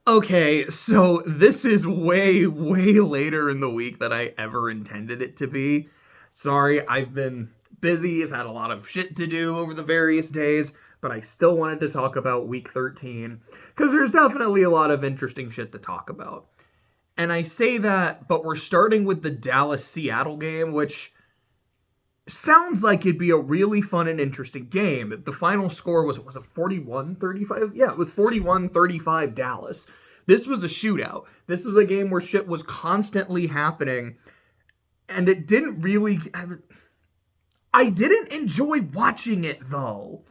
Okay, so this is way, way later in the week than I ever intended it to be. Sorry, I've been busy. I've had a lot of shit to do over the various days, but I still wanted to talk about week 13 because there's definitely a lot of interesting shit to talk about. And I say that, but we're starting with the Dallas Seattle game, which sounds like it'd be a really fun and interesting game. The final score was it 41-35? Yeah, it was 41-35 Dallas. This was a shootout. This was a game where shit was constantly happening and it didn't really I didn't enjoy watching it though.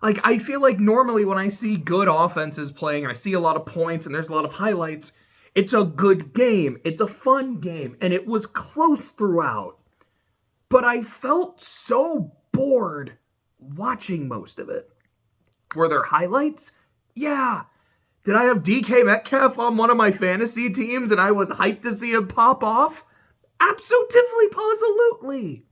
Like I feel like normally when I see good offenses playing and I see a lot of points and there's a lot of highlights, it's a good game. It's a fun game and it was close throughout, but I felt so bored watching most of it. Were there highlights? Yeah. Did I have DK Metcalf on one of my fantasy teams and I was hyped to see him pop off? Absolutely, positively.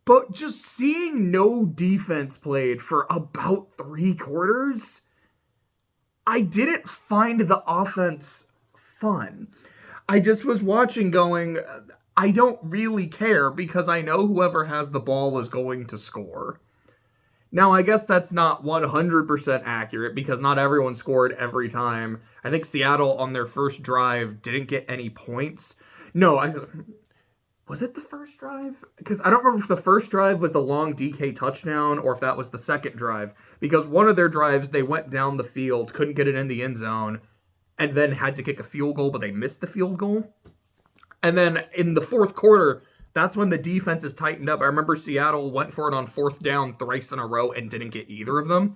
But just seeing no defense played for about 3 quarters, I didn't find the offense fun. I just was watching going, I don't really care because I know whoever has the ball is going to score. Now, I guess that's not 100% accurate because not everyone scored every time. I think Seattle on their first drive didn't get any points. No, was it the first drive? Because I don't remember if the first drive was the long DK touchdown or if that was the second drive. Because one of their drives, they went down the field, couldn't get it in the end zone, and then had to kick a field goal, but they missed the field goal. And then in the fourth quarter, that's when the defense is tightened up. I remember Seattle went for it on fourth down thrice in a row and didn't get either of them.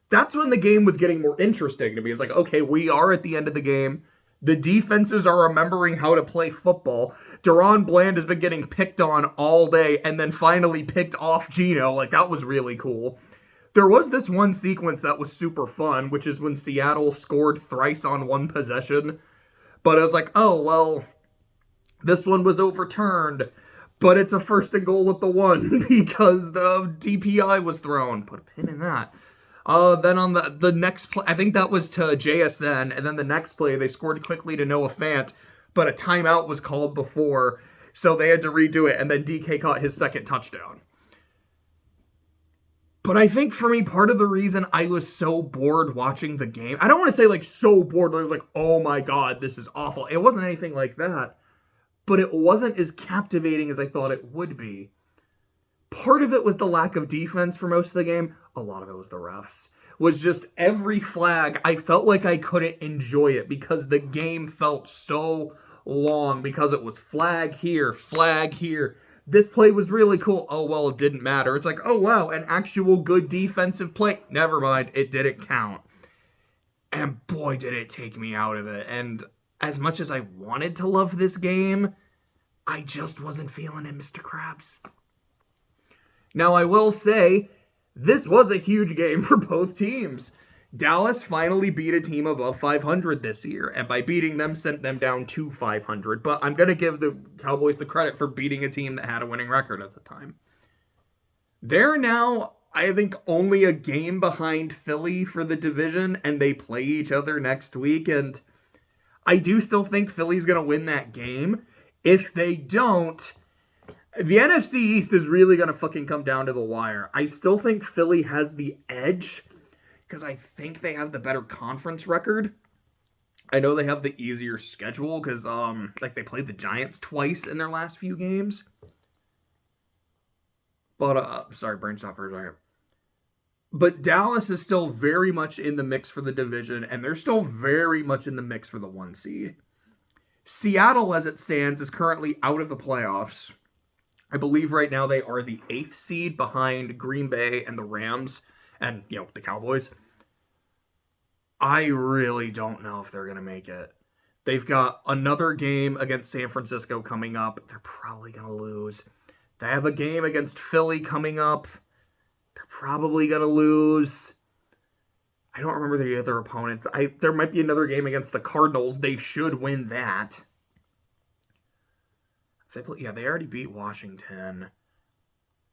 That's when the game was getting more interesting to me. It's like, okay, we are at the end of the game. The defenses are remembering how to play football. Deron Bland has been getting picked on all day and then finally picked off Gino. Like, that was really cool. There was this one sequence that was super fun, which is when Seattle scored thrice on one possession. But I was like, oh, well, this one was overturned, but it's a first and goal at the one because the DPI was thrown. Put a pin in that. Then on the next play, I think that was to JSN, and then the next play they scored quickly to Noah Fant, but a timeout was called before, so they had to redo it, and then DK caught his second touchdown. But I think for me, part of the reason I was so bored watching the game, I don't want to say like so bored, I was like, oh my god, this is awful. It wasn't anything like that, but it wasn't as captivating as I thought it would be. Part of it was the lack of defense for most of the game. A lot of it was the refs. Was just every flag, I felt like I couldn't enjoy it because the game felt so long because it was flag here, flag here. This play was really cool. Oh, well, it didn't matter. It's like, oh, wow, an actual good defensive play. Never mind, it didn't count. And boy, did it take me out of it. And as much as I wanted to love this game, I just wasn't feeling it, Mr. Krabs. Now, I will say, this was a huge game for both teams. Dallas finally beat a team above 500 this year, and by beating them, sent them down to 500. But I'm going to give the Cowboys the credit for beating a team that had a winning record at the time. They're now, I think, only a game behind Philly for the division, and they play each other next week. And I do still think Philly's going to win that game. If they don't, the NFC East is really going to fucking come down to the wire. I still think Philly has the edge because I think they have the better conference record. I know they have the easier schedule because like they played the Giants twice in their last few games. But sorry, brain stop for a second. But Dallas is still very much in the mix for the division, and they're still very much in the mix for the 1 seed. Seattle, as it stands, is currently out of the playoffs. I believe right now they are the 8th seed behind Green Bay and the Rams and, the Cowboys. I really don't know if they're going to make it. They've got another game against San Francisco coming up. They're probably going to lose. They have a game against Philly coming up. They're probably going to lose. I don't remember the other opponents. There might be another game against the Cardinals. They should win that. They already beat Washington.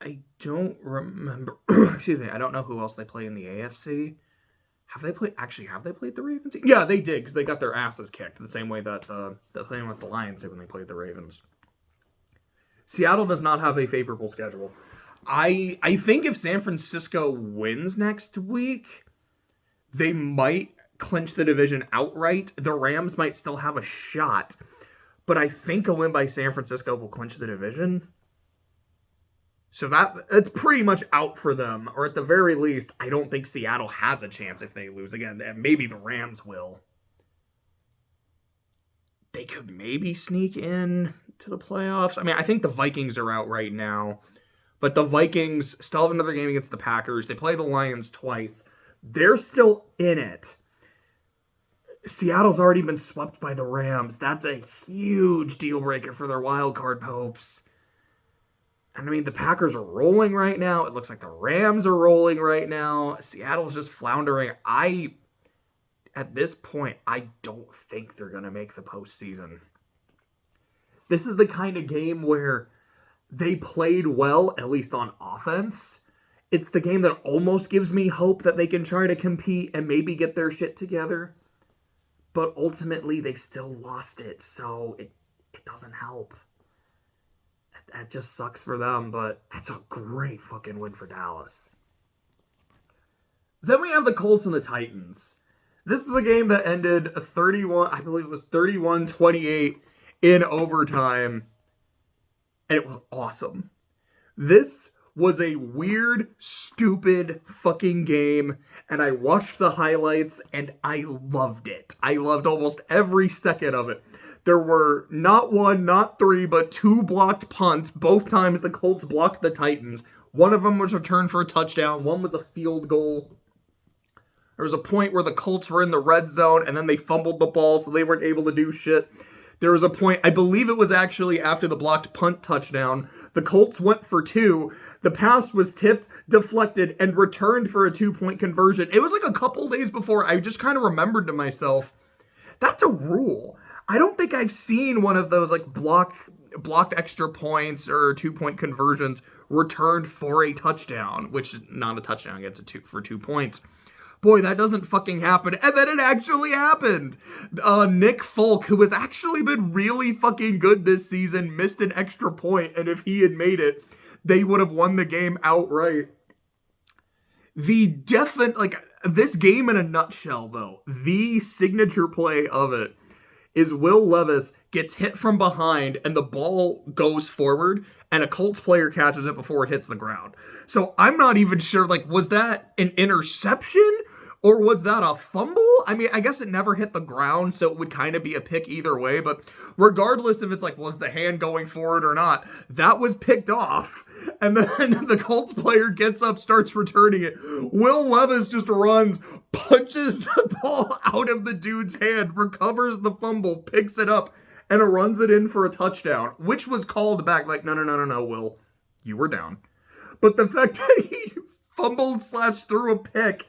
I don't remember. Excuse me. I don't know who else they play in the AFC. Have they played the Ravens? Yeah, they did, because they got their asses kicked the same way that the same with the Lions did when they played the Ravens. Seattle does not have a favorable schedule. I think if San Francisco wins next week, they might clinch the division outright. The Rams might still have a shot, but I think a win by San Francisco will clinch the division. So that's pretty much out for them, or at the very least, I don't think Seattle has a chance if they lose again. And maybe the Rams will. They could maybe sneak in to the playoffs. I mean, I think the Vikings are out right now, but the Vikings still have another game against the Packers. They play the Lions twice. They're still in it. Seattle's already been swept by the Rams. That's a huge deal breaker for their wild card hopes. And I mean, the Packers are rolling right now. It looks like the Rams are rolling right now. Seattle's just floundering. At this point, I don't think they're going to make the postseason. This is the kind of game where they played well, at least on offense. It's the game that almost gives me hope that they can try to compete and maybe get their shit together. But ultimately, they still lost it, so it doesn't help. That just sucks for them, but that's a great fucking win for Dallas. Then we have the Colts and the Titans. This is a game that ended 31-28 in overtime, and it was awesome. This was a weird, stupid fucking game, and I watched the highlights, and I loved it. I loved almost every second of it. There were not one, not three, but two blocked punts. Both times the Colts blocked the Titans. One of them was returned for a touchdown. One was a field goal. There was a point where the Colts were in the red zone, and then they fumbled the ball, so they weren't able to do shit. There was a point, I believe it was actually after the blocked punt touchdown. The Colts went for two. The pass was tipped, deflected, and returned for a 2-point conversion. It was like a couple days before. I just kind of remembered to myself, that's a rule. I don't think I've seen one of those like blocked extra points or 2-point conversions returned for a touchdown, which is not a touchdown, gets for 2 points. Boy, that doesn't fucking happen. And then it actually happened. Nick Folk, who has actually been really fucking good this season, missed an extra point, and if he had made it, they would have won the game outright. This game in a nutshell, though, the signature play of it is Will Levis gets hit from behind and the ball goes forward and a Colts player catches it before it hits the ground. So I'm not even sure, was that an interception or was that a fumble? I mean, I guess it never hit the ground, so it would kind of be a pick either way, but regardless if it's was the hand going forward or not, that was picked off. And then the Colts player gets up, starts returning it. Will Levis just runs, punches the ball out of the dude's hand, recovers the fumble, picks it up, and runs it in for a touchdown, which was called back no, Will, you were down. But the fact that he fumbled / threw a pick,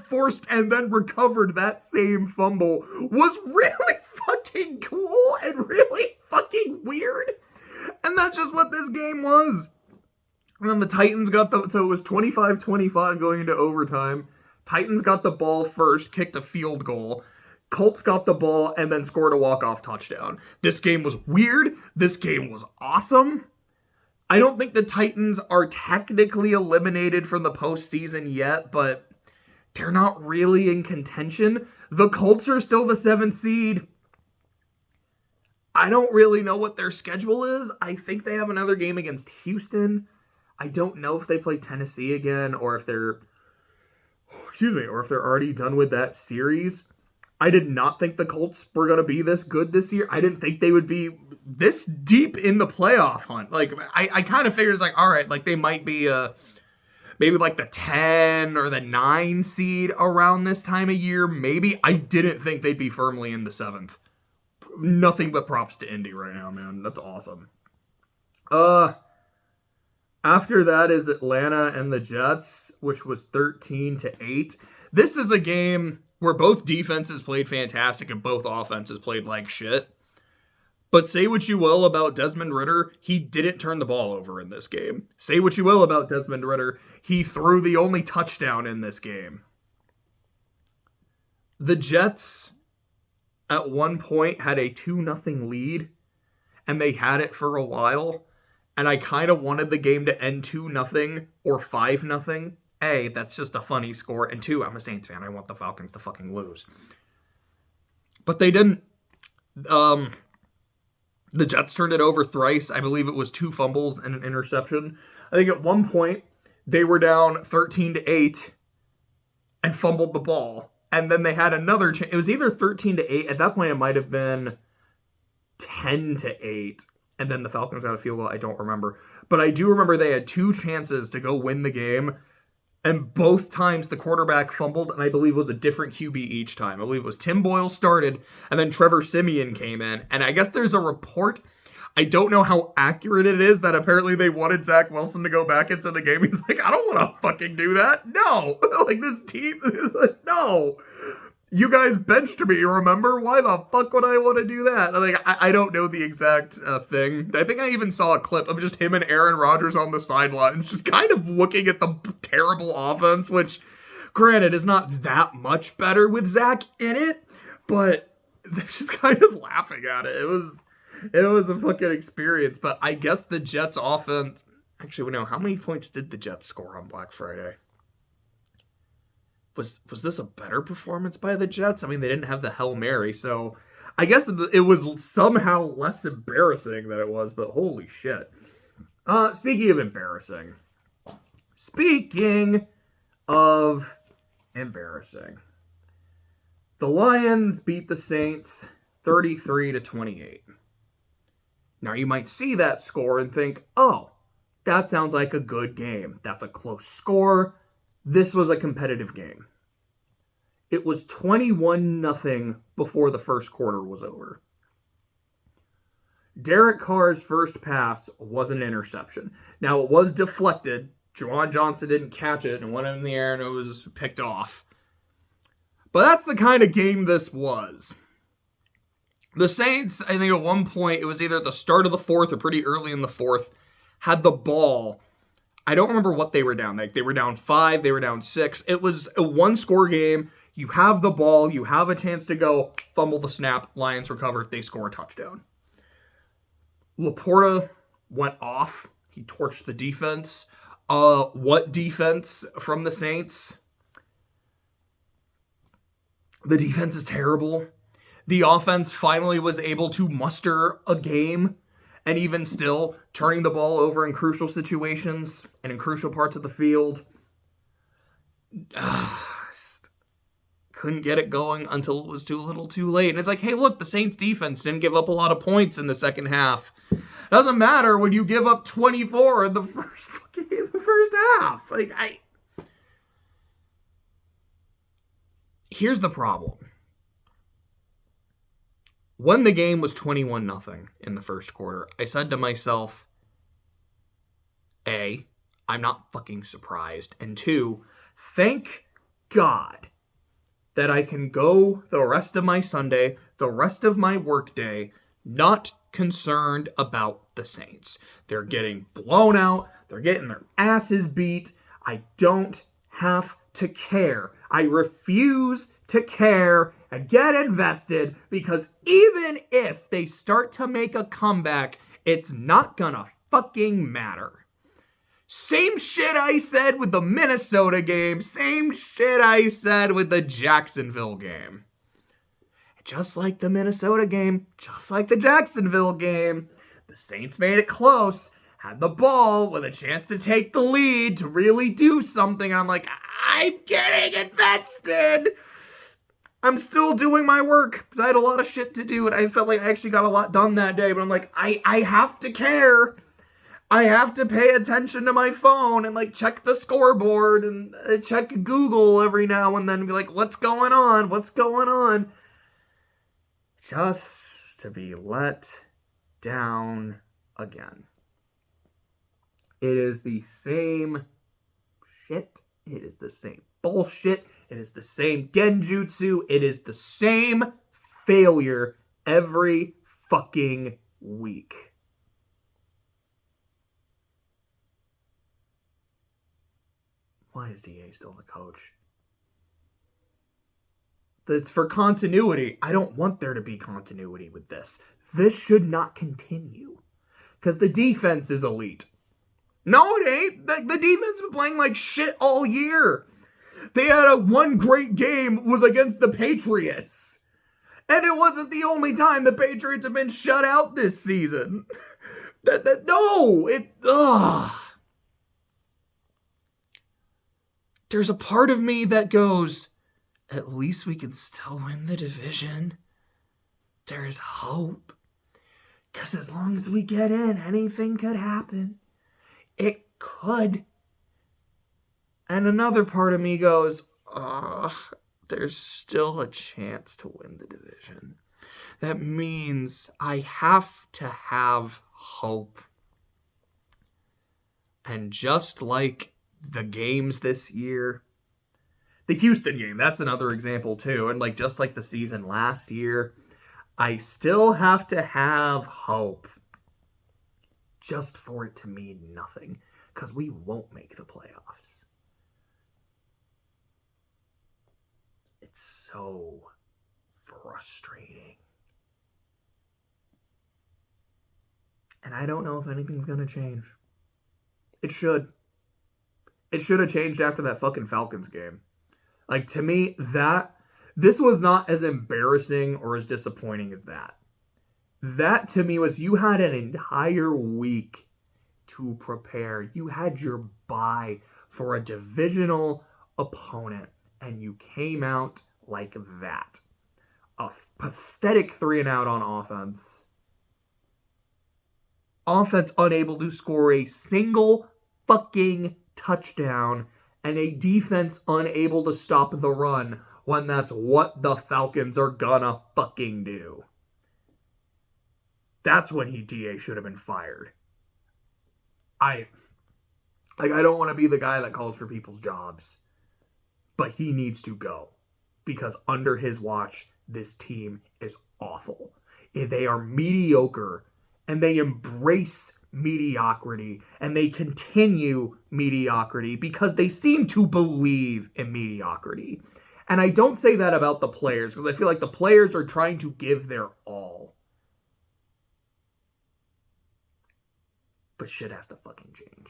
forced and then recovered that same fumble was really fucking cool and really fucking weird. And that's just what this game was. And then the Titans so it was 25-25 going into overtime. Titans got the ball first, kicked a field goal. Colts got the ball and then scored a walk-off touchdown. This game was weird. This game was awesome. I don't think the Titans are technically eliminated from the postseason yet, but they're not really in contention. The Colts are still the 7th seed. I don't really know what their schedule is. I think they have another game against Houston. I don't know if they play Tennessee again or if they're already done with that series. I did not think the Colts were going to be this good this year. I didn't think they would be this deep in the playoff hunt. I kind of figured it's all right, they might be maybe the 10 or the 9 seed around this time of year. Maybe. I didn't think they'd be firmly in the 7th. Nothing but props to Indy right now, man. That's awesome. After that is Atlanta and the Jets, which was 13-8. This is a game where both defenses played fantastic and both offenses played like shit. But say what you will about Desmond Ridder, he didn't turn the ball over in this game. Say what you will about Desmond Ridder, he threw the only touchdown in this game. The Jets at one point had a 2-0 lead, and they had it for a while. And I kind of wanted the game to end 2-0 or 5-0. A, that's just a funny score. And two, I'm a Saints fan. I want the Falcons to fucking lose. But they didn't. Um, the Jets turned it over thrice. I believe it was 2 fumbles and an interception. I think at one point they were down 13-8 and fumbled the ball. And then they had another chance. It was either 13-8. At that point, it might have been 10-8. And then the Falcons got a field goal. I don't remember. But I do remember they had 2 chances to go win the game. And both times the quarterback fumbled, and I believe it was a different QB each time. I believe it was Tim Boyle started, and then Trevor Siemian came in. And I guess there's a report, I don't know how accurate it is, that apparently they wanted Zach Wilson to go back into the game. He's like, I don't want to fucking do that. No. Like, this team is like, no. You guys benched me, remember? Why the fuck would I want to do that? Like, I don't know the exact thing. I think I even saw a clip of just him and Aaron Rodgers on the sidelines, just kind of looking at the terrible offense, which, granted, is not that much better with Zach in it, but they're just kind of laughing at it. It was a fucking experience, but I guess the Jets offense... Actually, no, how many points did the Jets score on Black Friday? Was this a better performance by the Jets? I mean, they didn't have the Hail Mary, so I guess it was somehow less embarrassing than it was, but holy shit. Speaking of embarrassing. The Lions beat the Saints 33-28. Now, you might see that score and think, oh, that sounds like a good game. That's a close score. This was a competitive game. It was 21-0 before the first quarter was over. Derek Carr's first pass was an interception. Now, it was deflected. Juwan Johnson didn't catch it and went in the air and it was picked off. But that's the kind of game this was. The Saints, I think at one point, it was either at the start of the fourth or pretty early in the fourth, had the ball. I don't remember what they were down. Like, they were down 5, they were down 6. It was a one-score game. You have the ball, you have a chance to go, fumble the snap, Lions recover, they score a touchdown. Laporta went off. He torched the defense. What defense from the Saints? The defense is terrible. The offense finally was able to muster a game, and even still, turning the ball over in crucial situations and in crucial parts of the field. Couldn't get it going until it was too little too late. And it's like, hey, look, the Saints defense didn't give up a lot of points in the second half. Doesn't matter when you give up 24 in the first half. Here's the problem. When the game was 21-0 in the first quarter, I said to myself, A, I'm not fucking surprised. And 2, thank God that I can go the rest of my Sunday, the rest of my workday, not concerned about the Saints. They're getting blown out. They're getting their asses beat. I don't have to care. I refuse to care and get invested, because even if they start to make a comeback, it's not gonna fucking matter. Same shit I said with the Minnesota game. Same shit I said with the Jacksonville game. Just like the Minnesota game, just like the Jacksonville game, the Saints made it close, had the ball with a chance to take the lead, to really do something. And I'm like, I'm getting invested. I'm still doing my work because I had a lot of shit to do, and I felt like I actually got a lot done that day. But I'm like, I have to care. I have to pay attention to my phone and like check the scoreboard and check Google every now and then and be like, what's going on? What's going on? Just to be let down again. It is the same shit. It is the same bullshit. It is the same genjutsu. It is the same failure every fucking week. Why is DA still the coach? It's for continuity. I don't want there to be continuity with this. This should not continue. Because the defense is elite. No, it ain't. The defense been playing like shit all year. They had one great game was against the Patriots. And it wasn't the only time the Patriots have been shut out this season. There's a part of me that goes, at least we can still win the division. There is hope. Because as long as we get in, anything could happen. It could. And another part of me goes, there's still a chance to win the division. That means I have to have hope. And just like the games this year, the Houston game, that's another example too. And like just like the season last year, I still have to have hope. Just for it to mean nothing. Because we won't make the playoffs. It's so frustrating. And I don't know if anything's going to change. It should. It should have changed after that fucking Falcons game. Like, to me, this was not as embarrassing or as disappointing as that. That, to me, was you had an entire week to prepare. You had your bye for a divisional opponent, and you came out like that. A pathetic 3-and-out on offense. Offense unable to score a single fucking touchdown, and a defense unable to stop the run when that's what the Falcons are gonna fucking do. That's when DA should have been fired. I don't want to be the guy that calls for people's jobs, but he needs to go because under his watch, this team is awful. They are mediocre and they embrace mediocrity and they continue mediocrity because they seem to believe in mediocrity. And I don't say that about the players because I feel like the players are trying to give their all. But shit has to fucking change.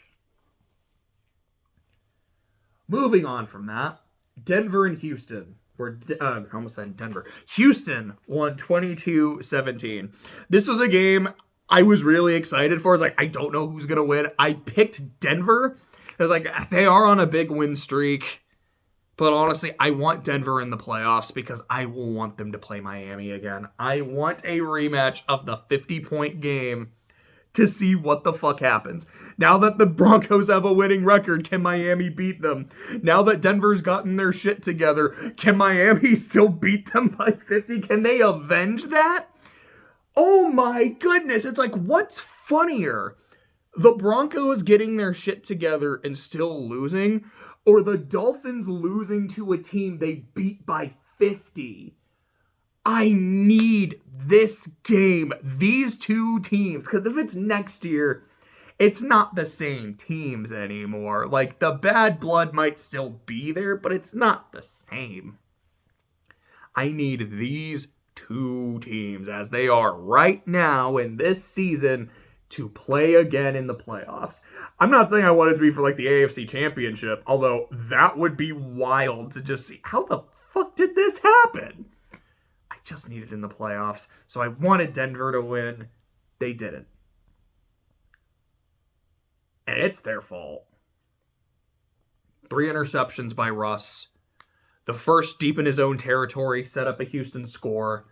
Moving on from that, Denver and Houston. I almost said Denver. Houston won 22-17. This was a game I was really excited for. It's like, I don't know who's going to win. I picked Denver. It was like, they are on a big win streak. But honestly, I want Denver in the playoffs because I will want them to play Miami again. I want a rematch of the 50-point game to see what the fuck happens. Now that the Broncos have a winning record, can Miami beat them? Now that Denver's gotten their shit together, can Miami still beat them by 50? Can they avenge that? Oh my goodness. It's like, what's funnier? The Broncos getting their shit together and still losing, or the Dolphins losing to a team they beat by 50? I need this game, these two teams, because if it's next year, it's not the same teams anymore. Like, the bad blood might still be there, but it's not the same. I need these two teams, as they are right now in this season, to play again in the playoffs. I'm not saying I want it to be for, like, the AFC Championship, although that would be wild to just see. How the fuck did this happen? I just needed in the playoffs, so I wanted Denver to win. They didn't. And it's their fault. 3 interceptions by Russ. The first, deep in his own territory, set up a Houston score.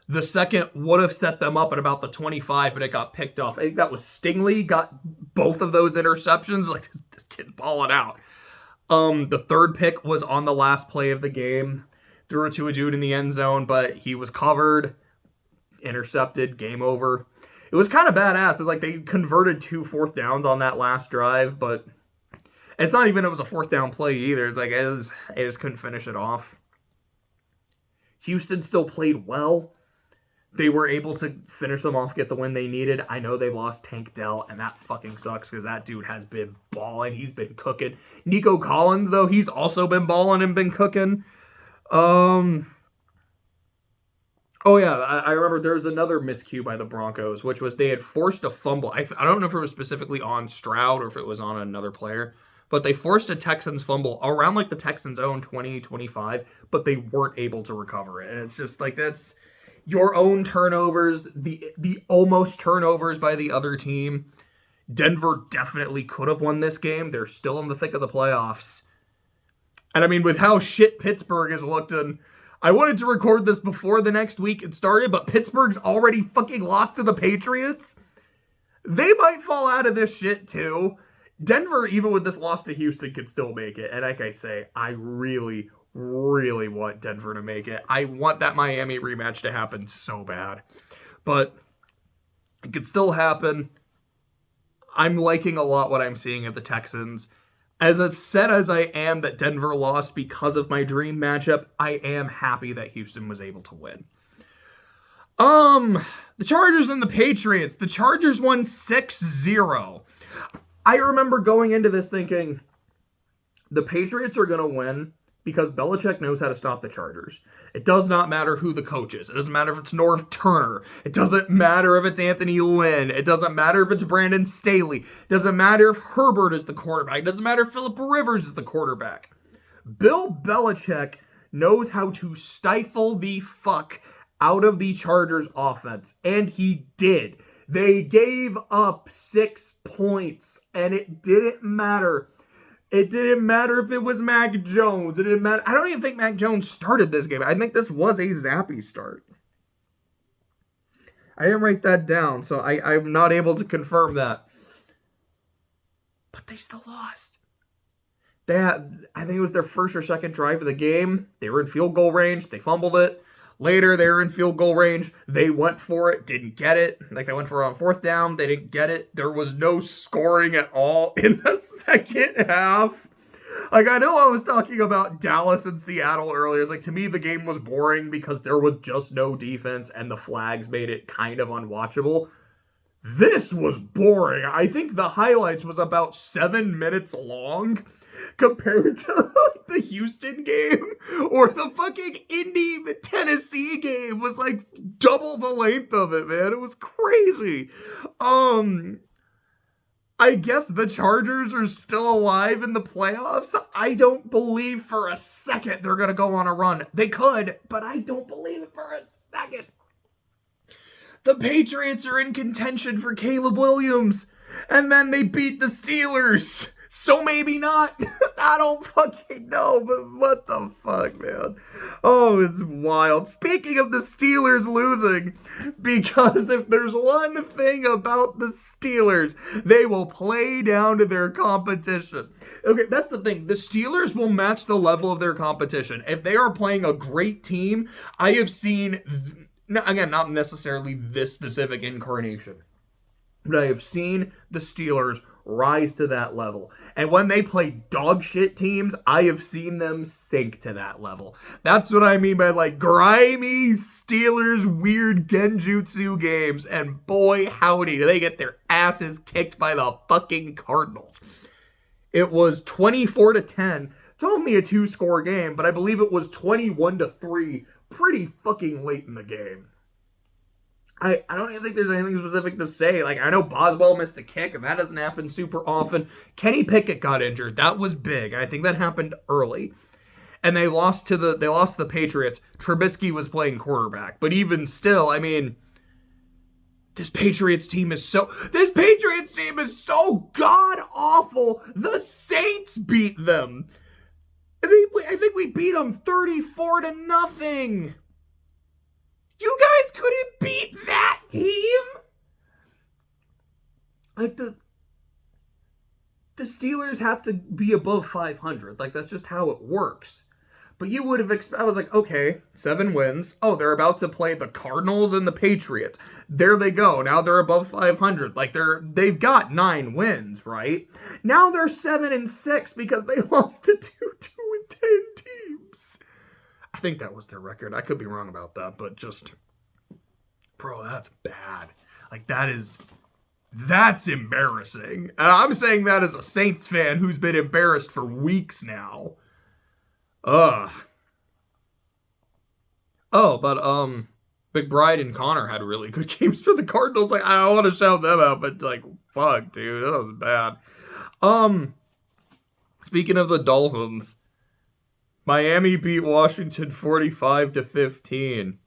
The second would have set them up at about the 25, but it got picked off. I think that was Stingley got both of those interceptions. Like, this kid's balling out. The third pick was on the last play of the game. Threw it to a dude in the end zone, but he was covered. Intercepted. Game over. It was kind of badass. It's like they converted 2 fourth downs on that last drive, but it's not even it was a 4th down play either. It's like it just couldn't finish it off. Houston still played well. They were able to finish them off, get the win they needed. I know they lost Tank Dell, and that fucking sucks because that dude has been balling. He's been cooking. Nico Collins, though, he's also been balling and been cooking. Oh yeah, I remember there was another miscue by the Broncos, which was they had forced a fumble. I don't know if it was specifically on Stroud or if it was on another player, but they forced a Texans fumble around like the Texans' own 20-25, but they weren't able to recover it. And it's just like that's your own turnovers, the almost turnovers by the other team. Denver definitely could have won this game. They're still in the thick of the playoffs. And I mean, with how shit Pittsburgh has looked, and I wanted to record this before the next week it started, but Pittsburgh's already fucking lost to the Patriots. They might fall out of this shit too. Denver, even with this loss to Houston, could still make it. And like I say, I really, really want Denver to make it. I want that Miami rematch to happen so bad. But it could still happen. I'm liking a lot what I'm seeing at the Texans. As upset as I am that Denver lost because of my dream matchup, I am happy that Houston was able to win. The Chargers and the Patriots. The Chargers won 6-0. I remember going into this thinking the Patriots are going to win because Belichick knows how to stop the Chargers. It does not matter who the coach is. It doesn't matter if it's Norv Turner. It doesn't matter if it's Anthony Lynn. It doesn't matter if it's Brandon Staley. It doesn't matter if Herbert is the quarterback. It doesn't matter if Phillip Rivers is the quarterback. Bill Belichick knows how to stifle the fuck out of the Chargers offense, and he did. They gave up 6 points, and it didn't matter. It didn't matter if it was Mac Jones. It didn't matter. I don't even think Mac Jones started this game. I think this was a Zappy start. I didn't write that down, so I'm not able to confirm that. But they still lost. I think it was their first or second drive of the game. They were in field goal range. They fumbled it. Later, they were in field goal range. They went for it, didn't get it. Like, they went for it on fourth down. They didn't get it. There was no scoring at all in the second half. Like, I know I was talking about Dallas and Seattle earlier. It's like, to me, the game was boring because there was just no defense and the flags made it kind of unwatchable. This was boring. I think the highlights was about 7 minutes long compared to the Houston game or the fucking Indy Tennessee game was like double the length of it, man. It was crazy. I guess the Chargers are still alive in the playoffs. I don't believe for a second they're going to go on a run. They could, but I don't believe it for a second. The Patriots are in contention for Caleb Williams, and then they beat the Steelers. So maybe not. I don't fucking know, but what the fuck, man? Oh, it's wild. Speaking of the Steelers losing, because if there's one thing about the Steelers, they will play down to their competition. Okay, that's the thing. The Steelers will match the level of their competition. If they are playing a great team, I have seen, again, not necessarily this specific incarnation, but I have seen the Steelers rise to that level. And when they play dog shit teams, I have seen them sink to that level. That's what I mean by like grimy Steelers weird genjutsu games. And boy, howdy, do they get their asses kicked by the fucking Cardinals. It was 24-10. It's only a 2-score game, but I believe it was 21-3 pretty fucking late in the game. I don't even think there's anything specific to say. Like, I know Boswell missed a kick, and that doesn't happen super often. Kenny Pickett got injured. That was big. I think that happened early. And they lost to the Patriots. Trubisky was playing quarterback. But even still, I mean, this Patriots team is so god awful. The Saints beat them. I think we beat them 34-0. You guys couldn't beat that team? Like, the Steelers have to be above 500. Like, that's just how it works. But you would have I was like, okay, 7 wins. Oh, they're about to play the Cardinals and the Patriots. There they go. Now they're above 500. Like, they've got 9 wins, right? Now they're 7-6 because they lost to 2-10 teams. I think that was their record. I could be wrong about that, but just, bro, that's bad. Like, that's embarrassing. And I'm saying that as a Saints fan who's been embarrassed for weeks now. Ugh. Oh, but, McBride and Connor had really good games for the Cardinals. Like, I don't want to shout them out, but like, fuck, dude, that was bad. Speaking of the Dolphins, Miami beat Washington 45-15.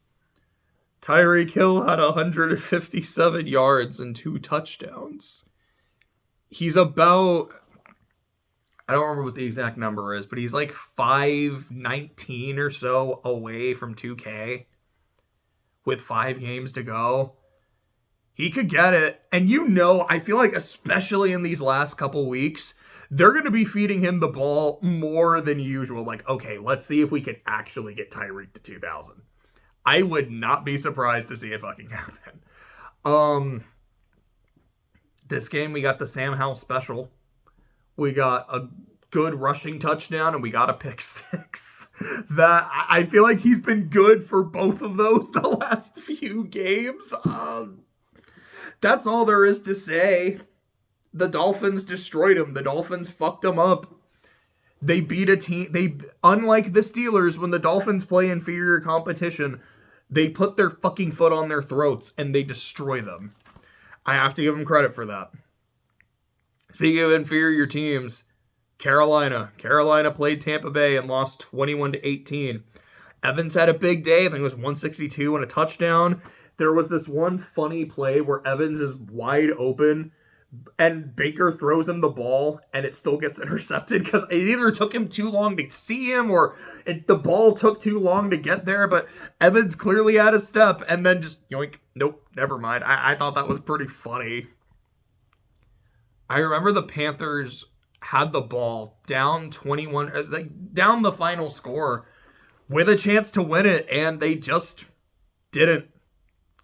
Tyreek Hill had 157 yards and 2 touchdowns. He's about, I don't remember what the exact number is, but he's like 519 or so away from 2K with 5 games to go. He could get it. And I feel like especially in these last couple weeks, they're going to be feeding him the ball more than usual. Like, okay, let's see if we can actually get Tyreek to 2,000. I would not be surprised to see it fucking happen. This game, we got the Sam Howell special. We got a good rushing touchdown, and we got a pick 6. That I feel like he's been good for both of those the last few games. That's all there is to say. The Dolphins destroyed him. The Dolphins fucked him up. They beat a team. Unlike the Steelers, when the Dolphins play inferior competition, they put their fucking foot on their throats and they destroy them. I have to give them credit for that. Speaking of inferior teams, Carolina played Tampa Bay and lost 21-18. Evans had a big day. I think it was 162 and a touchdown. There was this one funny play where Evans is wide open and Baker throws him the ball and it still gets intercepted because it either took him too long to see him or the ball took too long to get there. But Evans clearly had a step and then just yoink. Nope, never mind. I thought that was pretty funny. I remember the Panthers had the ball down 21, down the final score with a chance to win it, and they just didn't.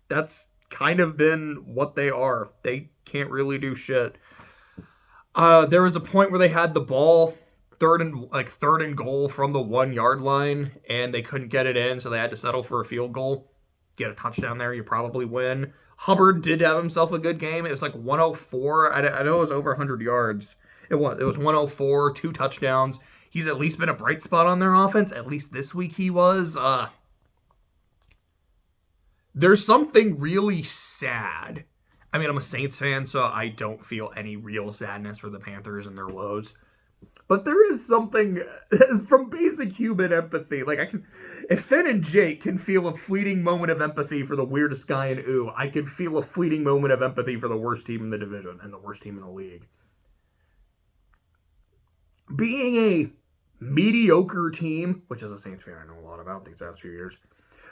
That's kind of been what they are. They can't really do shit. There was a point where they had the ball third and goal from the 1 yard line, and they couldn't get it in, so they had to settle for a field goal. Get a touchdown there, you probably win. Hubbard did have himself a good game. It was like 104. I know it was over 100 yards. It was 104, 2 touchdowns. He's at least been a bright spot on their offense. At least this week he was. There's something really sad. I mean, I'm a Saints fan, so I don't feel any real sadness for the Panthers and their woes. But there is something from basic human empathy. Like, if Finn and Jake can feel a fleeting moment of empathy for the weirdest guy in OO, I can feel a fleeting moment of empathy for the worst team in the division and the worst team in the league. Being a mediocre team, which as a Saints fan I know a lot about these past few years,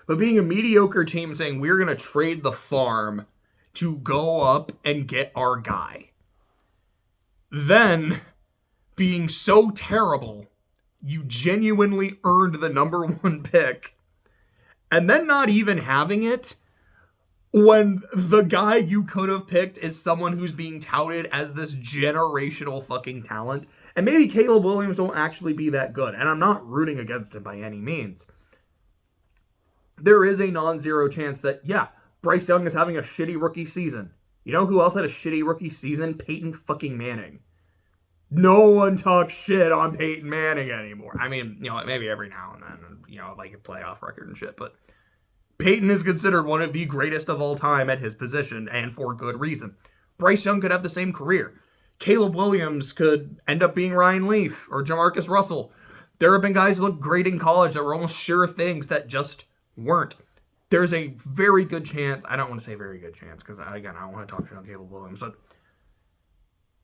but being a mediocre team saying we're going to trade the farm to go up and get our guy. Then, being so terrible, you genuinely earned the number 1 pick, and then not even having it when the guy you could have picked is someone who's being touted as this generational fucking talent. And maybe Caleb Williams won't actually be that good, and I'm not rooting against him by any means. There is a non-zero chance that, yeah, Bryce Young is having a shitty rookie season. You know who else had a shitty rookie season? Peyton fucking Manning. No one talks shit on Peyton Manning anymore. I mean, maybe every now and then, like a playoff record and shit, but Peyton is considered one of the greatest of all time at his position, and for good reason. Bryce Young could have the same career. Caleb Williams could end up being Ryan Leaf or Jamarcus Russell. There have been guys who looked great in college that were almost sure things that just weren't. There's a very good chance, I don't want to say very good chance, because again, I don't want to talk shit on Caleb Williams, but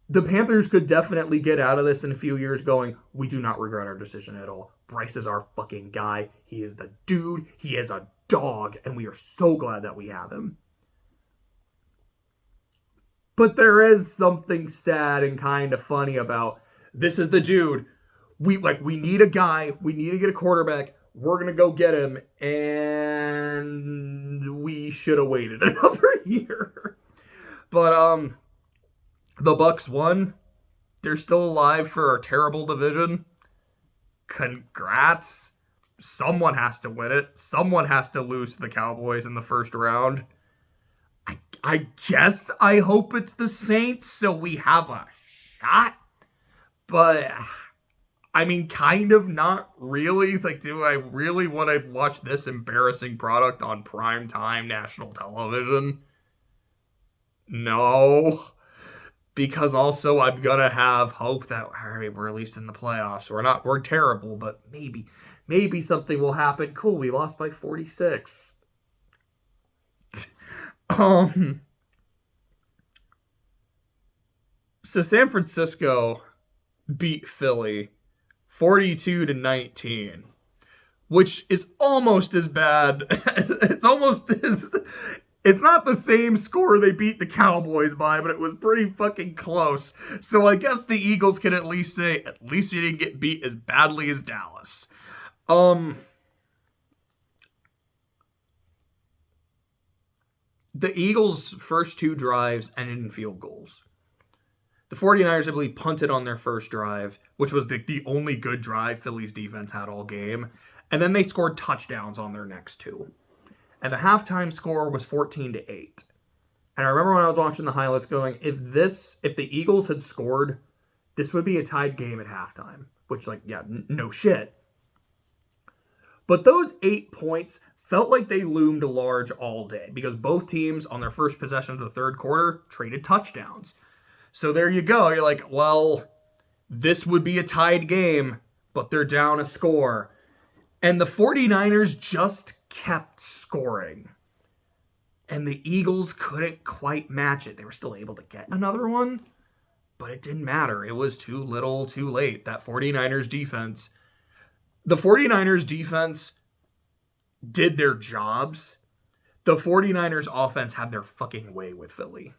the Panthers could definitely get out of this in a few years going, we do not regret our decision at all. Bryce is our fucking guy. He is the dude. He is a dog, and we are so glad that we have him. But there is something sad and kind of funny about, this is the dude. We need a guy. We need to get a quarterback. We're going to go get him, and we should have waited another year. But, the Bucks won. They're still alive for a terrible division. Congrats. Someone has to win it. Someone has to lose to the Cowboys in the first round. I guess I hope it's the Saints so we have a shot. But I mean, kind of, not really. It's like, do I really want to watch this embarrassing product on primetime national television? No. Because also I'm gonna have hope that, all right, we're at least in the playoffs. We're terrible, but maybe something will happen. Cool, we lost by 46. Um so San Francisco beat Philly 42-19, which is almost as bad. It's not the same score they beat the Cowboys by, but it was pretty fucking close. So I guess the Eagles can at least say, at least we didn't get beat as badly as Dallas. The Eagles' first two drives ended in field goals. The 49ers, I believe, punted on their first drive, which was the only good drive Philly's defense had all game. And then they scored touchdowns on their next two. And the halftime score was 14-8. And I remember when I was watching the highlights going, if the Eagles had scored, this would be a tied game at halftime. Which, like, yeah, no shit. But those 8 points felt like they loomed large all day because both teams on their first possession of the third quarter traded touchdowns. So there you go. You're like, well, this would be a tied game, but they're down a score. And the 49ers just kept scoring. And the Eagles couldn't quite match it. They were still able to get another one, but it didn't matter. It was too little, too late. The 49ers defense did their jobs. The 49ers offense had their fucking way with Philly.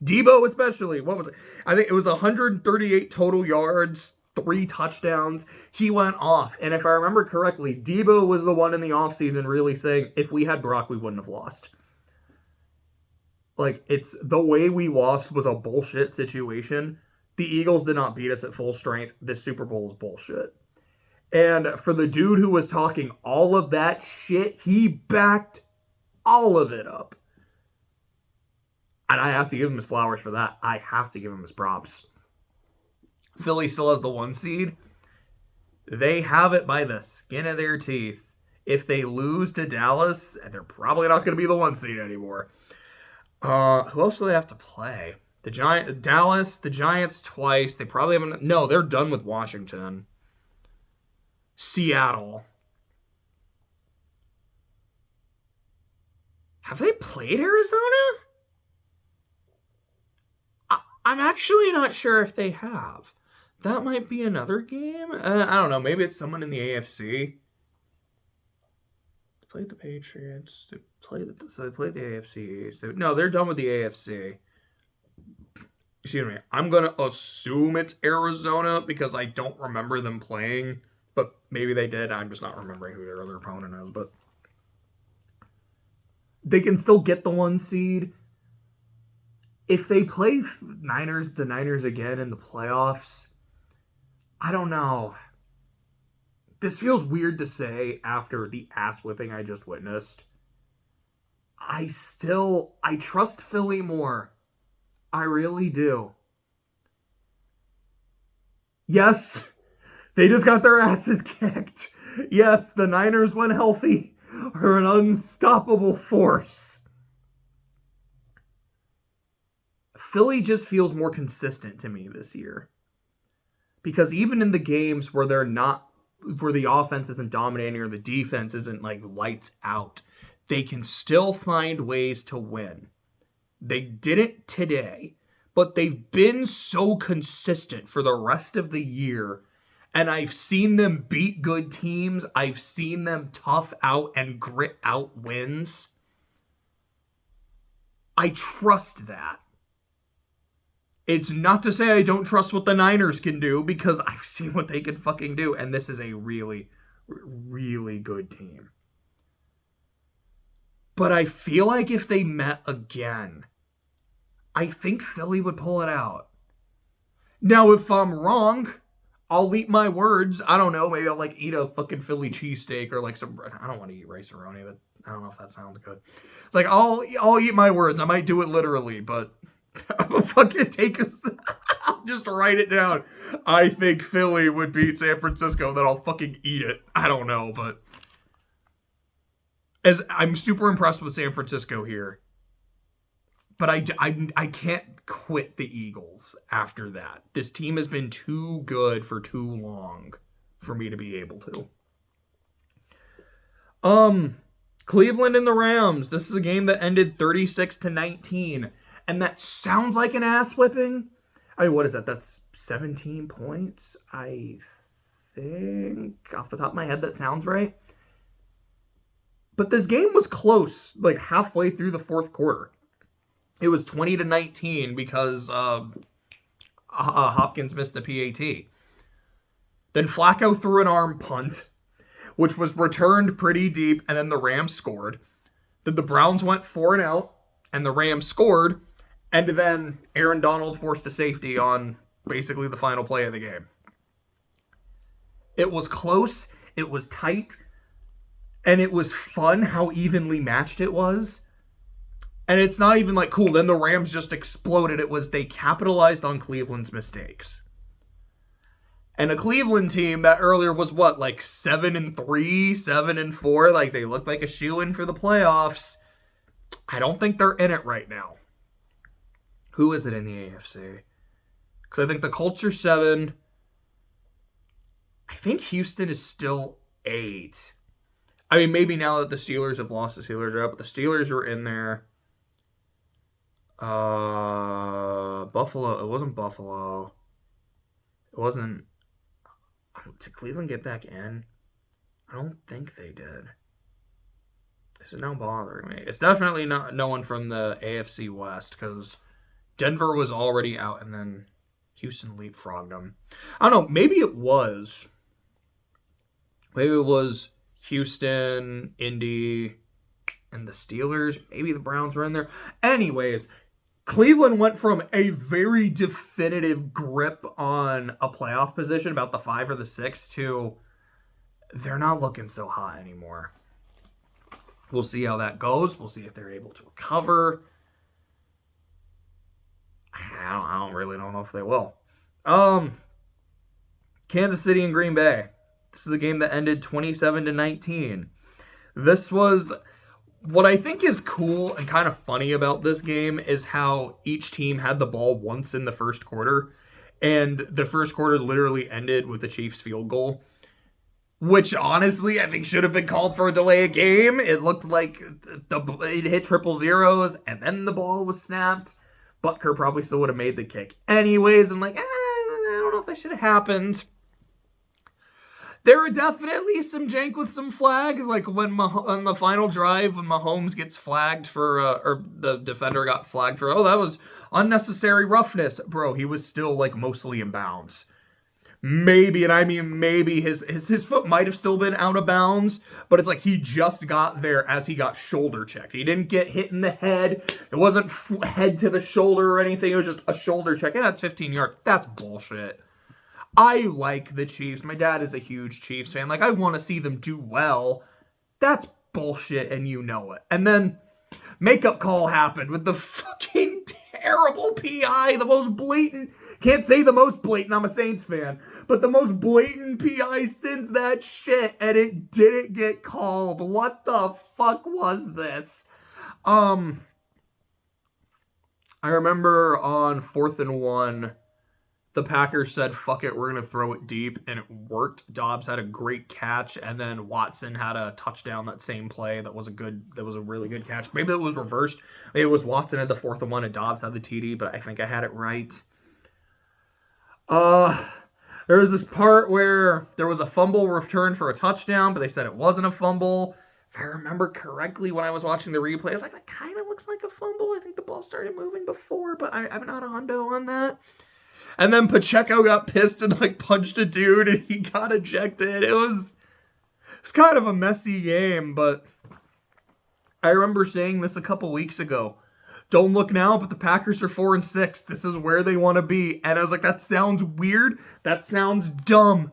Debo especially, what was it? I think it was 138 total yards, 3 touchdowns. He went off. And if I remember correctly, Debo was the one in the offseason really saying, if we had Brock, we wouldn't have lost. Like, it's the way we lost was a bullshit situation. The Eagles did not beat us at full strength. This Super Bowl is bullshit. And for the dude who was talking all of that shit, he backed all of it up. And I have to give him his flowers for that. I have to give him his props. Philly still has the 1 seed. They have it by the skin of their teeth. If they lose to Dallas, they're probably not going to be the 1 seed anymore. Who else do they have to play? Dallas, the Giants twice. They probably haven't. No, they're done with Washington. Seattle. Have they played Arizona? I'm actually not sure if they have. That might be another game. I don't know. Maybe it's someone in the AFC. They played the Patriots. They played the AFC. No, they're done with the AFC. Excuse me. I'm going to assume it's Arizona because I don't remember them playing. But maybe they did. I'm just not remembering who their other opponent is. But they can still get the 1 seed. If they play the Niners again in the playoffs, I don't know. This feels weird to say after the ass whipping I just witnessed. I trust Philly more. I really do. Yes, they just got their asses kicked. Yes, the Niners, when healthy, are an unstoppable force. Philly just feels more consistent to me this year. Because even in the games where the offense isn't dominating or the defense isn't like lights out, they can still find ways to win. They didn't today, but they've been so consistent for the rest of the year. And I've seen them beat good teams. I've seen them tough out and grit out wins. I trust that. It's not to say I don't trust what the Niners can do, because I've seen what they can fucking do, and this is a really, really good team. But I feel like if they met again, I think Philly would pull it out. Now, if I'm wrong, I'll eat my words. I don't know, maybe I'll like eat a fucking Philly cheesesteak or like some, I don't want to eat rice-a-roni, but I don't know if that sounds good. It's like, I'll eat my words. I might do it literally, but I'm gonna fucking take a... I'll just write it down. I think Philly would beat San Francisco, then I'll fucking eat it. I don't know, but as I'm super impressed with San Francisco here. But I can't quit the Eagles after that. This team has been too good for too long for me to be able to. Cleveland and the Rams. This is a game that ended 36-19. And that sounds like an ass whipping. I mean, what is that? That's 17 points, I think. Off the top of my head, that sounds right. But this game was close, like halfway through the fourth quarter. It was 20-19 because Hopkins missed a PAT. Then Flacco threw an arm punt, which was returned pretty deep, and then the Rams scored. Then the Browns went 4-0, and the Rams scored, and then Aaron Donald forced a safety on basically the final play of the game. It was close, it was tight, and it was fun how evenly matched it was. And it's not even like, cool, then the Rams just exploded. It was they capitalized on Cleveland's mistakes. And a Cleveland team that earlier was what, like 7-3, 7-4, like they looked like a shoo-in for the playoffs. I don't think they're in it right now. Who is it in the AFC? Because I think the Colts are 7. I think Houston is still 8. I mean, maybe now that the Steelers have lost, the Steelers are up, but the Steelers were in there. Buffalo. It wasn't Buffalo. It wasn't. Did Cleveland get back in? I don't think they did. This is now bothering me. It's definitely not no one from the AFC West because Denver was already out and then Houston leapfrogged them. I don't know. Maybe it was. Maybe it was Houston, Indy, and the Steelers. Maybe the Browns were in there. Anyways, Cleveland went from a very definitive grip on a playoff position, about the 5 or the 6, to they're not looking so hot anymore. We'll see how that goes. We'll see if they're able to recover. I don't really know if they will. Kansas City and Green Bay. This is a game that ended 27-19. This was... What I think is cool and kind of funny about this game is how each team had the ball once in the first quarter, and the first quarter literally ended with the Chiefs' field goal, which honestly I think should have been called for a delay of game. It looked like it hit triple zeros, and then the ball was snapped. Butker probably still would have made the kick anyways. I'm like, I don't know if that should have happened. There were definitely some jank with some flags, like when on the final drive, when Mahomes gets flagged for, or the defender got flagged for, that was unnecessary roughness. Bro, he was still, like, mostly in bounds. Maybe, and I mean maybe, his foot might have still been out of bounds, but it's like he just got there as he got shoulder checked. He didn't get hit in the head. It wasn't head to the shoulder or anything. It was just a shoulder check. Yeah, it's 15 yards. That's bullshit. I like the Chiefs. My dad is a huge Chiefs fan. Like, I want to see them do well. That's bullshit, and you know it. And then, makeup call happened with the fucking terrible PI, the most blatant, can't say the most blatant, I'm a Saints fan, but the most blatant PI since that shit, and it didn't get called. What the fuck was this? I remember on 4th and 1, the Packers said, fuck it, we're going to throw it deep, and it worked. Dobbs had a great catch, and then Watson had a touchdown that same play that was a really good catch. Maybe it was reversed. Maybe it was Watson had the 4th and 1, and Dobbs had the TD, but I think I had it right. There was this part where there was a fumble return for a touchdown, but they said it wasn't a fumble. If I remember correctly, when I was watching the replay, I was like, that kind of looks like a fumble. I think the ball started moving before, but I'm not a hundo on that. And then Pacheco got pissed and like punched a dude and he got ejected. It's kind of a messy game, but I remember saying this a couple weeks ago. Don't look now, but the Packers are 4-6. This is where they want to be. And I was like, that sounds weird. That sounds dumb.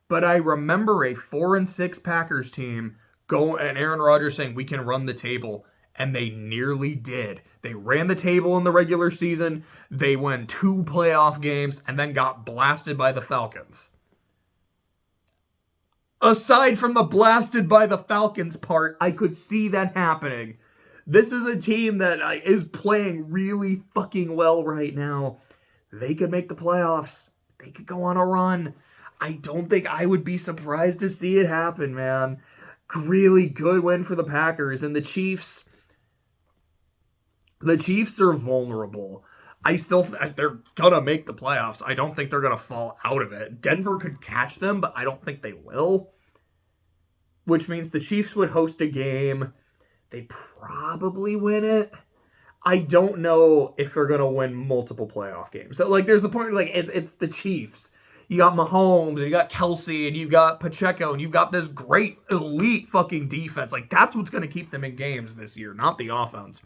But I remember a 4-6 Packers team and Aaron Rodgers saying, we can run the table. And they nearly did. They ran the table in the regular season. They won 2 playoff games and then got blasted by the Falcons. Aside from the blasted by the Falcons part, I could see that happening. This is a team that is playing really fucking well right now. They could make the playoffs. They could go on a run. I don't think I would be surprised to see it happen, man. Really good win for the Packers. And the Chiefs are vulnerable. They're gonna make the playoffs. I don't think they're gonna fall out of it. Denver could catch them, but I don't think they will. Which means the Chiefs would host a game. They probably win it. I don't know if they're gonna win multiple playoff games. So, there's the point. It's the Chiefs. You got Mahomes, and you got Kelsey, and you got Pacheco, and you've got this great elite fucking defense. That's what's gonna keep them in games this year, not the offense.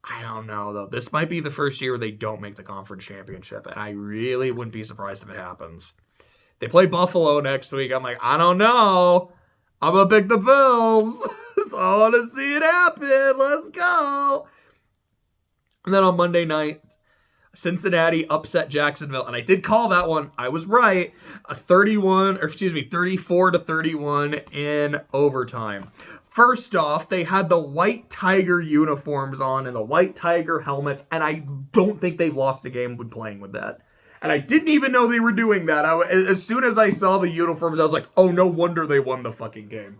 I don't know, though. This might be the first year where they don't make the conference championship, and I really wouldn't be surprised if it happens. They play Buffalo next week. I'm like, I don't know. I'm going to pick the Bills. So I want to see it happen. Let's go. And then on Monday night, Cincinnati upset Jacksonville, and I did call that one. I was right. 34-31 in overtime. First off, they had the white Tiger uniforms on and the white Tiger helmets, and I don't think they've lost a game with playing with that. And I didn't even know they were doing that. As soon as I saw the uniforms, I was like, oh, no wonder they won the fucking game.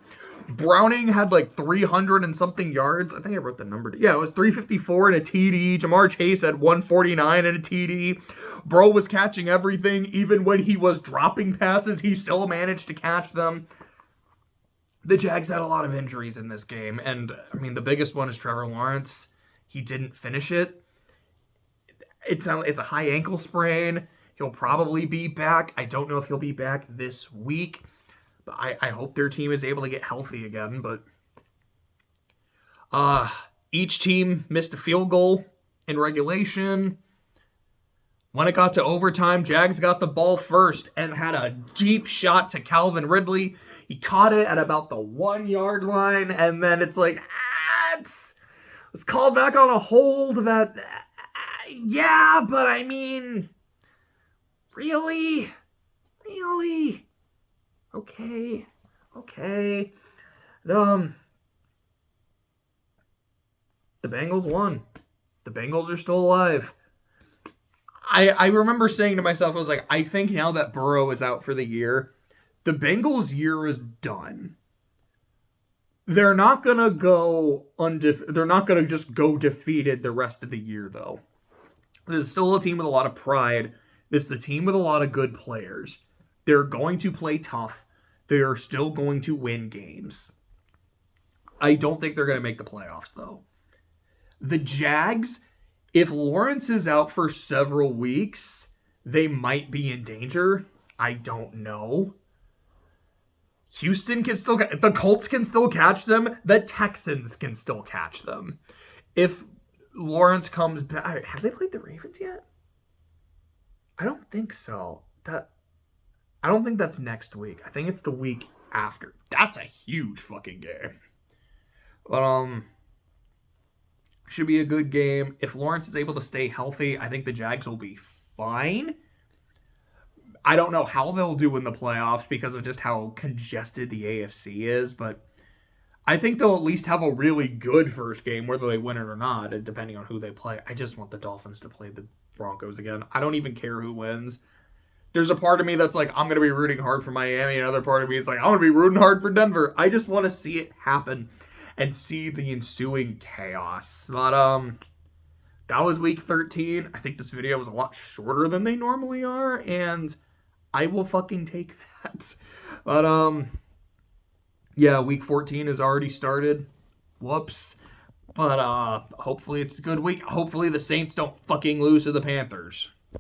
Browning had 300 and something yards. I think I wrote the number. Yeah, it was 354 and a TD. Jamar Chase had 149 and a TD. Bro was catching everything. Even when he was dropping passes, he still managed to catch them. The Jags had a lot of injuries in this game. And, the biggest one is Trevor Lawrence. He didn't finish it. It's a high ankle sprain. He'll probably be back. I don't know if he'll be back this week. But I hope their team is able to get healthy again. But each team missed a field goal in regulation. When it got to overtime, Jags got the ball first and had a deep shot to Calvin Ridley. He caught it at about the 1 yard line, and then it's called back on a hold that, yeah, but really? Okay. The Bengals won. The Bengals are still alive. I remember saying to myself, I was like, I think now that Burrow is out for the year, the Bengals' year is done. They're not gonna go they're not gonna just go defeated the rest of the year, though. This is still a team with a lot of pride. This is a team with a lot of good players. They're going to play tough. They are still going to win games. I don't think they're going to make the playoffs, though. The Jags, if Lawrence is out for several weeks, they might be in danger. I don't know. Houston can still... The Colts can still catch them. The Texans can still catch them. If Lawrence comes back... Have they played the Ravens yet? I don't think so. I don't think that's next week. I think it's the week after. That's a huge fucking game. But, should be a good game. If Lawrence is able to stay healthy, I think the Jags will be fine. I don't know how they'll do in the playoffs because of just how congested the AFC is, but I think they'll at least have a really good first game, whether they win it or not, depending on who they play. I just want the Dolphins to play the Broncos again. I don't even care who wins. There's a part of me that's like, I'm going to be rooting hard for Miami. Another part of me is like, I'm going to be rooting hard for Denver. I just want to see it happen and see the ensuing chaos. But, that was week 13. I think this video was a lot shorter than they normally are, and I will fucking take that. But, yeah, week 14 has already started. Whoops. But, hopefully it's a good week. Hopefully the Saints don't fucking lose to the Panthers.